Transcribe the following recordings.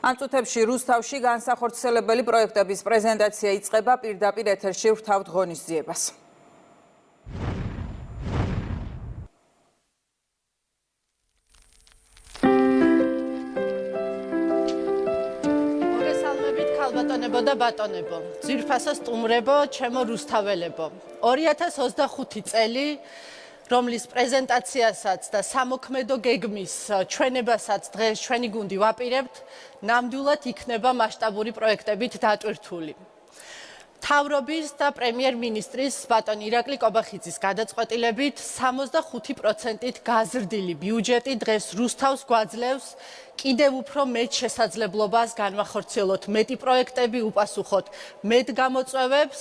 ამ წუთებში რუსთავში განსახორციელებელი პროექტების პრეზენტაცია იწყება, პირდაპირ ეთერში ვრთავთ ღონისძიებას. მოგესალმებით ქალბატონებო და ბატონებო, ძვირფასო სტუმრებო, ჩემო რუსთაველებო. 2025 წელი რომლის პრეზენტაციასაც და სამოქმედო გეგმის ჩვენებასაც დღეს ჩვენი გუნდი ვაპირებთ, ნამდვილად იქნება მასშტაბური პროექტებით დატვირთული. მთავრობის და პრემიერ-მინისტრის ბატონ ირაკლი კობახიძის გადაწყვეტილებით 65%-ით გაზრდილი ბიუჯეტი დღეს რუსთავს გვაძლევს კიდევ უფრო მეტ შესაძლებლობას განვახორციელოთ მეტი პროექტები, უპასუხოთ მეტ გამოწვევებს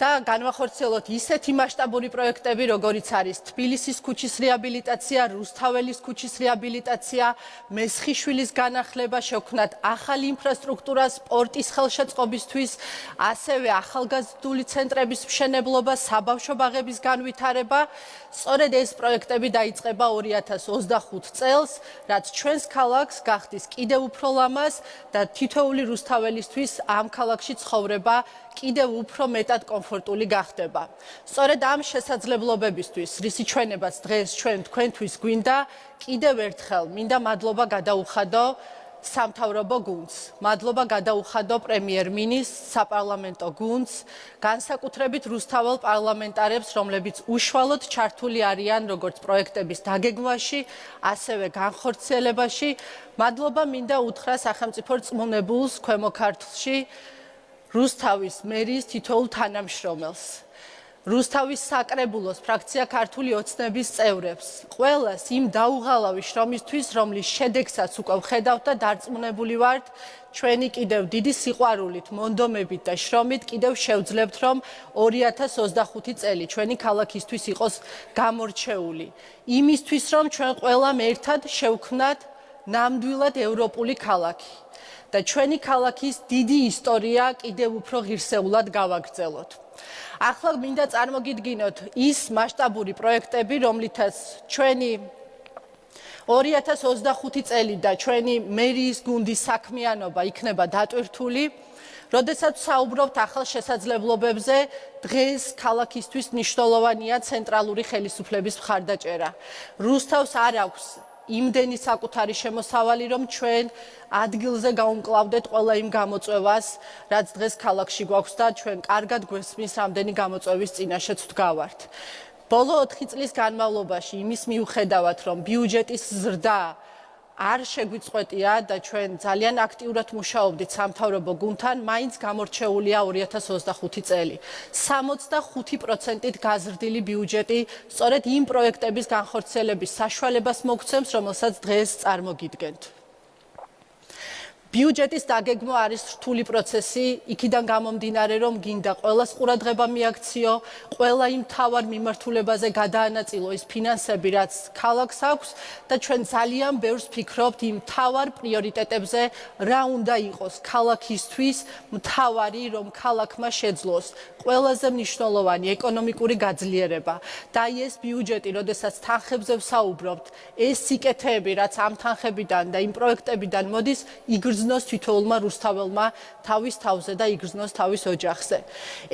და განვახორციელოთ ისეთი მასშტაბური პროექტები, როგორიც არის თბილისის ქუჩის რეაბილიტაცია, რუსთაველის ქუჩის რეაბილიტაცია, მესხიშვილის განახლება, შევქმნათ ახალი ინფრასტრუქტურა სპორტის ხელშეწყობისთვის, ასევე ახალგაზრდული ცენტრების მშენებლობა, საბავშვო ბაღების განვითარება. სწორედ ეს პროექტები დაიწყება 2025 წელს, რაც ჩვენს ქალაქს გახდის კიდევ უფრო ლამაზ და თითოეული რუსთაველისთვის ამ ქალაქში ცხოვრება კიდევ უფრო მეტად კომფორტული გახდება. სწორედ ამ შესაძლებლობებისთვის, რისი ჩვენებაც დღეს ჩვენ თქვენთვის გვინდა, კიდევ ერთხელ მინდა მადლობა გადაუხადო სამთავრობო გუნდს. მადლობა გადაუხადო პრემიერ-მინისტრს, საპარლამენტო გუნდს, განსაკუთრებით რუსთაველ პარლამენტარებს, რომლებიც უშუალოდ ჩართული არიან როგორც პროექტების დაგეგმვაში, ასევე განხორციელებაში. მადლობა მინდა უთხრა სახელმწიფო რწმუნებულს ქვემო ქართლში, რუსთავის მერის თითოეულ თანამშრომელს, რუსთავის საკრებულოს ფრაქცია ქართული ოცნების წევრებს, ყველას იმ დაუღალავი შრომისთვის, რომლის შედეგსაც უკვე ვხედავთ და დარწმუნებული ვართ, ჩვენი კიდევ დიდი სიყვარულით, მონდომებით და შრომით კიდევ შევძლებთ, რომ 2025 წელი ჩვენი ქალაქისთვის იყოს გამორჩეული. იმისთვის, რომ ჩვენ ყველამ ერთად შევქმნათ ნამდვილად ევროპული ქალაქი და ჩვენი ქალაქის დიდი ისტორია კიდევ უფრო ღირსეულად გავაგრძელოთ. ახლა მინდა წარმოგიდგინოთ ის მასშტაბური პროექტები, რომლითაც ჩვენი 2025 წელი და ჩვენი მერიის გუნდის საქმიანობა იქნება დატვირთული. როდესაც საუბრობთ ახალ შესაძლებლობებზე, დღეს ქალაქისთვის მნიშვნელოვანია ცენტრალური ხელისუფლების მხარდაჭერა. რუსთავს არ აქვს იმდენი საკუთარი შემოსავალი, რომ ჩვენ ადგილზე გაუმკლავდეთ ყველა იმ გამოწვევას, რაც დღეს ქალაქში გვაქვს და ჩვენ კარგად გვესმის, რამდენი გამოწვევის წინაშეც ვდგავართ. ბოლო 4 წლის განმავლობაში იმის მიუხედავად, რომ ბიუჯეტის ზრდა არ შეგვიწყვეტია და ჩვენ ძალიან აქტიურად მუშაობდით სამთავრობო გუნდთან, მაინც გამორჩეულია 2025 წელი. 65%-ით გაზრდილი ბიუჯეტი სწორედ იმ პროექტების განხორციელების საშუალებას მოგცემს, რომელსაც დღეს წარმოგიდგენთ. ბიუჯეტის დაგეგმვა არის რთული პროცესი, იქიდან გამომდინარე, რომ გინდა ყველას ყურადღება მიაქციო, ყველა იმ მთავარ მიმართულებაზე გადაანაწილო ის ფინანსები, რაც ქალაქს აქვს და ჩვენ ძალიან ბევრს ვფიქრობთ იმ მთავარ პრიორიტეტებზე, რა უნდა იყოს ქალაქისთვის მთავარი, რომ ქალაქმა შეძლოს ყველაზე მნიშვნელოვანი ეკონომიკური გაძლიერება. და ეს ბიუჯეტი, როდესაც თანხებზე ვსაუბრობთ, ეს სიკეთეები, რაც ამ თანხებიდან და იმ პროექტებიდან მოდის, იგრძნოს თითოეულმა რუსთაველმა თავის თავზე და იგრძნოს თავის ოჯახზე.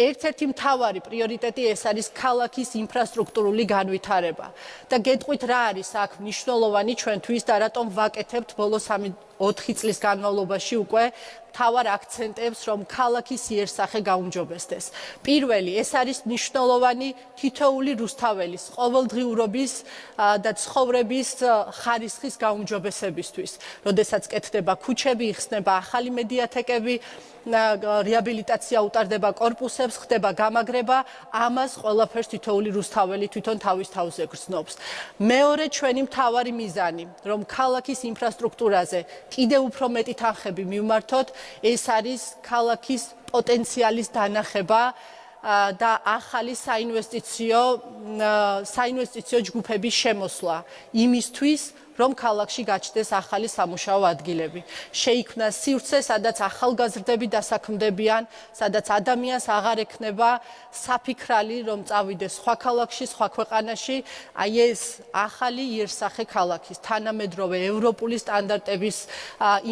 ერთ-ერთი მთავარი პრიორიტეტი ეს არის ქალაქის ინფრასტრუქტურული განვითარება. და გეტყვით რა არის აქ მნიშვნელოვანი ჩვენთვის და რატომ ვაკეთებთ ბოლო 4 წლის განმავლობაში უკვე მთავარ აქცენტებს, რომ ქალაქის იერსახე გაუმჯობესდეს. პირველი, ეს არის მნიშვნელოვანი თითოეული რუსთაველის ყოველდღიურობის და ცხოვრების ხარისხის გაუმჯობესებისთვის. როდესაც კეთდება ქუჩები, იხსნება ახალი მედიათეკები, რეაბილიტაცია უტარდება კორპუსებს, ხდება გამაგრება, ამას ყველაფერს თითოეული რუსთაველი თვითონ თავის თავზე გრძნობს. მეორე ჩვენი მთავარი მიზანი, რომ ქალაქის ინფრასტრუქტურაზე კიდევ უფრო მეტი თანხები მივმართოთ, ეს არის ქალაქის პოტენციალის დანახება და ახალი საინვესტიციო ჯგუფების შემოსვლა იმისთვის, რომ ქალაქში გაჩნდეს ახალი სამუშაო ადგილები. შეიქმნა სივრცე, სადაც ახალგაზრდები დასაქმდებიან, სადაც ადამიანს აღარ ექნება საფიქრალი, რომ წავიდეს სხვა ქალაქში, სხვა ქვეყანაში, აი ეს ახალი იერსახე ქალაქის, თანამედროვე ევროპული სტანდარტების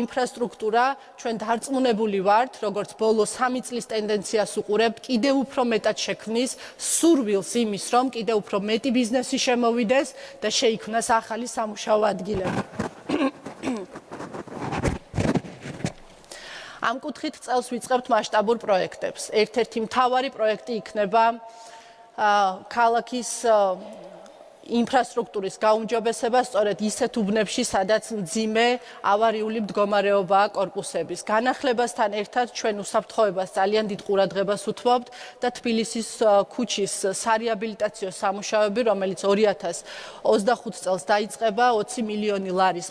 ინფრასტრუქტურა, ჩვენ დარწმუნებული ვართ, როგორც ბოლო 3 წლის ტენდენციას უყურებთ, კიდევ უფრო მეტად შექმნის სურვილს იმის, რომ კიდევ უფრო მეტი ბიზნესი შემოვიდეს და შეიქმნას ახალი სამუშაო ადგილები. ამ კუთხით წელს ვიწყებთ მასშტაბურ პროექტებს. ერთ-ერთი მთავარი პროექტი იქნება ქალაქის ინფრასტრუქტურის გაუმჯობესება სწორედ ისეთ უბნებში, სადაც მძიმე ავარიული მდგომარეობაა კორპუსების. განახლებასთან ერთად ჩვენ უსაფრთხოებას ძალიან დიდ ყურადღებას უთმობთ და თბილისის ქუჩის სარეაბილიტაციო სამუშაოები, რომელიც 2025 წელს დაიწყება, 20 მილიონი ლარის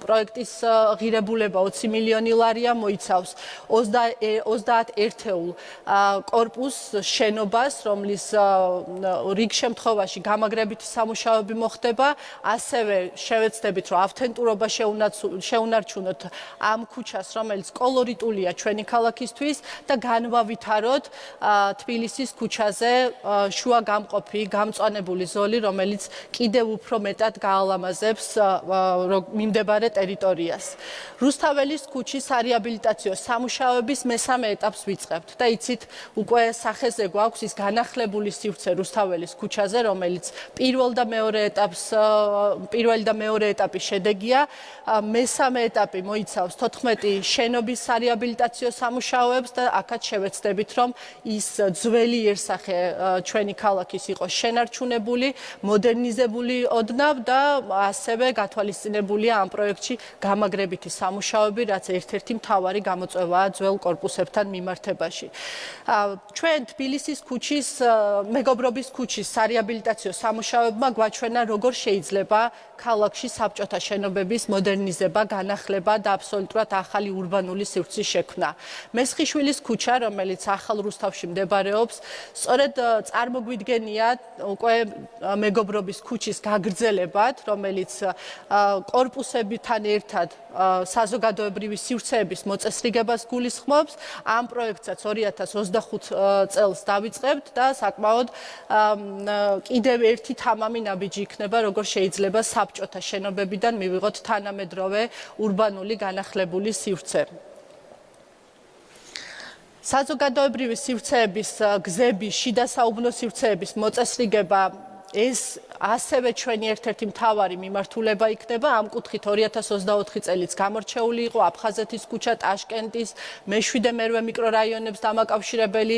პროექტის ღირებულება 20 მილიონი ლარია, მოიცავს 30 ერთეულ კორპუს შენობას, რომლის რიგ შემთხვევაში გამაგრებითი სამუშაოები მოხდება, ასევე შევეცდებით, რომ ავთენტურობა შეუნარჩუნოთ ამ ქუჩას, რომელიც კოლორიტულია ჩვენი ქალაქისთვის და განვავითაროთ თბილისის ქუჩაზე შუა გამყოფი, გამწვანებული ზოლი, რომელიც კიდევ უფრო მეტად გაალამაზებს მიმდებარე ტერიტორიას. რუსთაველის ქუჩის სარეაბილიტაციო სამუშაოების მესამე ეტაპს ვიწყებთ და იცით, უკვე სახეზე გვაქვს ის განახლებული სივრცე რუსთაველის ქუჩაზე, რომელიც პირველი და მეორე ეტაპის შედეგია. მესამე ეტაპი მოიცავს 14 შენობის სარეაბილიტაციო სამუშაოებს და აქაც შევეცდებით, რომ ის ძველი იერსახე ჩვენი ქალაქის იყოს შენარჩუნებული, მოდერნიზებული ოდნავ და ასევე გათვალისწინებულია ამ პროექტში გამაგრებითი სამუშაოები, რაც ერთ-ერთი მთავარი გამოწვევაა ძველ კორპუსებთან მიმართებაში. ჩვენ თბილისის ქუჩის, მეგობრობის ქუჩის სარეაბილიტაციო სამუშაოებმა გვაჩვენა, როგორ შეიძლება ქალაქში საბჭოთა შენობების მოდერნიზება, განახლება და აბსოლუტურად ახალი ურბანული სივრცის შექმნა. მესხიშვილის ქუჩა, რომელიც ახალ რუსთავში მდებარეობს, სწორედ წარმოგვიდგენია უკვე მეგობრობის ქუჩის გაგრძელებად, რომელიც კორპუსებთან ერთად საზოგადოებრივი სივრცეების მოწესრიგებას გულისხმობს. ამ პროექტსაც 2025 წელს დავიწყებთ და საკმაოდ კიდევ ერთი თამამი ნაბიჯი იქნება, როგორ შეიძლება საბჭოთა შენობებიდან მივიღოთ თანამედროვე ურბანული განახლებული სივრცე. საზოგადოებრივი სივრცეების გზების, შიდა საუბნო სივრცეების მოწესრიგება ეს ასევე ჩვენი ერთ-ერთი მთავარი მიმართულება იქნება. ამ კუთხით 2024 წელიც გამორჩეული იყო აფხაზეთის ქუჩა, ტაშკენტის, მე-7 მერვე მიკრორაიონებს დამაკავშირებელი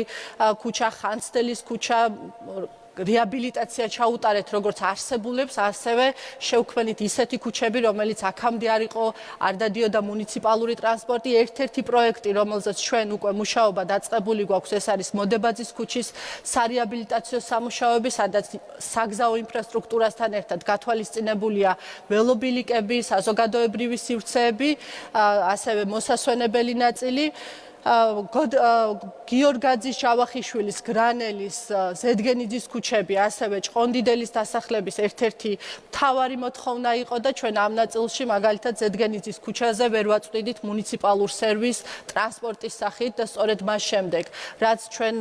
ქუჩა, ხანძთელის ქუჩა, რეაბილიტაცია ჩაუტარეთ როგორც არსებულებს, ასევე შევქმნით ისეთი ქუჩები, რომელიც აქამდე არ იყო, არ დადიოდა მუნიციპალური ტრანსპორტი. ერთ-ერთი პროექტი, რომელზეც ჩვენ უკვე მუშაობა დაწყებული გვაქვს, ეს არის მოდებაძის ქუჩის სარეაბილიტაციო სამუშაოები, სადაც საგზაო ინფრასტრუქტურასთან ერთად გათვალისწინებულია ველობილიკები, საზოგადოებრივი სივრცეები, ასევე მოსასვენებელი ნაწილი. გიორგაძის, ჯავახიშვილის, გრანელის, ზედგენიძის ქუჩები, ასევე ჭყონდიდელის დასახლების ერთ-ერთი მთავარი მოთხოვნა იყო და ჩვენ ამ ნაწილში მაგალითად ზედგენიძის ქუჩაზე ვერ ვაწვდიდით მუნიციპალურ სერვისს ტრანსპორტის სახით და სწორედ მას შემდეგ, რაც ჩვენ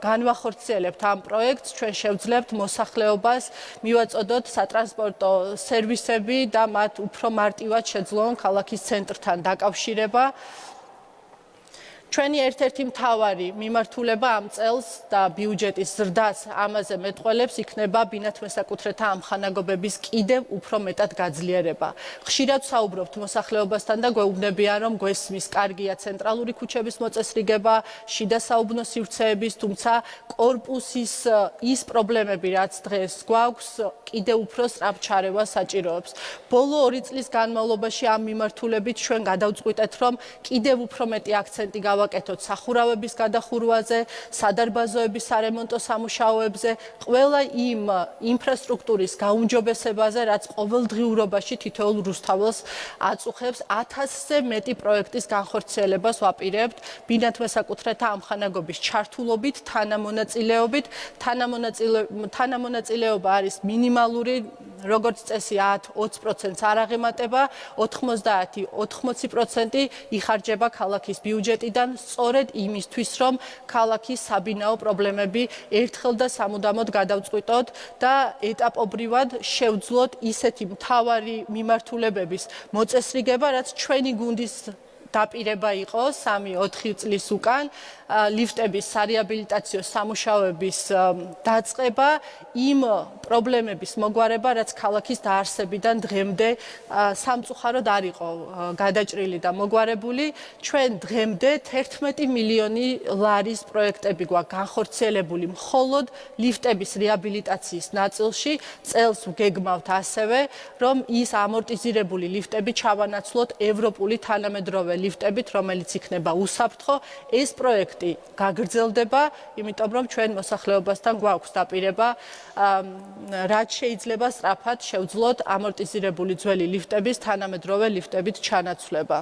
განვახორციელებთ ამ პროექტს, ჩვენ შევძლებთ მოსახლეობას მივაწოდოთ სატრანსპორტო სერვისები და მათ უფრო მარტივად შეძლონ ქალაქის ცენტრთან დაკავშირება. ჩვენი ერთ-ერთი მთავარი მიმართულება ამ წელს და ბიუჯეტის ზრდას ამაზე მეტყველებს იქნება ბინათმესაკუთრეთა ამხანაგობების კიდევ უფრო მეტად გაძლიერება. ხშირად ვსაუბრობთ მოსახლეობასთან და გვეუბნებიან, რომ გვესმის კარგია ცენტრალური ქუჩების მოწესრიგება, შიდა საუბნო სივრცეების, თუმცა კორპუსის ის პრობლემები, რაც დღეს გვაქვს, კიდევ უფრო სწრაფ ჩარევას საჭიროებს. ბოლო 2 წლის განმავლობაში ამ მიმართულებით ჩვენ გადავწყვიტეთ, რომ კიდევ უფრო მეტი აქცენტი გავაკეთოთ სახურავების გადახურვაზე, სადარბაზოების სარემონტო სამუშაოებზე, ყველა იმ ინფრასტრუქტურის გაუმჯობესებაზე, რაც ყოველდღიურობაში თითოეულ რუსთაველს აწუხებს. 1000-ზე მეტი პროექტის განხორციელებას ვაპირებთ ბინათმესაკუთრეთა ამხანაგობის ჩართულობით, თანამონაწილეობით. თანამონაწილეობა არის მინიმალური როგორც წესი 10-20%-ს არ აღემატება, 90-80% იხარჯება ქალაქის ბიუჯეტიდან სწორედ იმისთვის, რომ ქალაქის საბინაო პრობლემები ერთხელ და სამუდამოდ გადავწყვიტოთ და ეტაპობრივად შევძლოთ ისეთი მთავარი მიმართულებების მოწესრიგება, რაც ჩვენი გუნდის დაპირება იყო 3-4 წლის უკან ლიფტების სარეაბილიტაციო სამუშაოების დაწყება, იმ პრობლემების მოგვარება, რაც ქალაქის დაარსებიდან დღემდე სამწუხაროდ არ იყო გადაჭრილი და მოგვარებული. ჩვენ დღემდე 11 მილიონი ლარის პროექტები გვაქვს განხორციელებული მხოლოდ ლიფტების რეაბილიტაციის ნაწილში. წელს ვგეგმავთ ასევე, რომ ის ამორტიზირებული ლიფტები ჩავანაცვლოთ ევროპული თანამედროვე ლიფტებით, რომელიც იქნება უსაფრთხო. ეს პროექტი გაგრძელდება, იმიტომ რომ ჩვენ მოსახლეობასთან გვაქვს დაპირება, რაც შეიძლება სწრაფად შევძლოთ ამორტიზირებული ძველი ლიფტების თანამედროვე ლიფტებით ჩანაცვლება.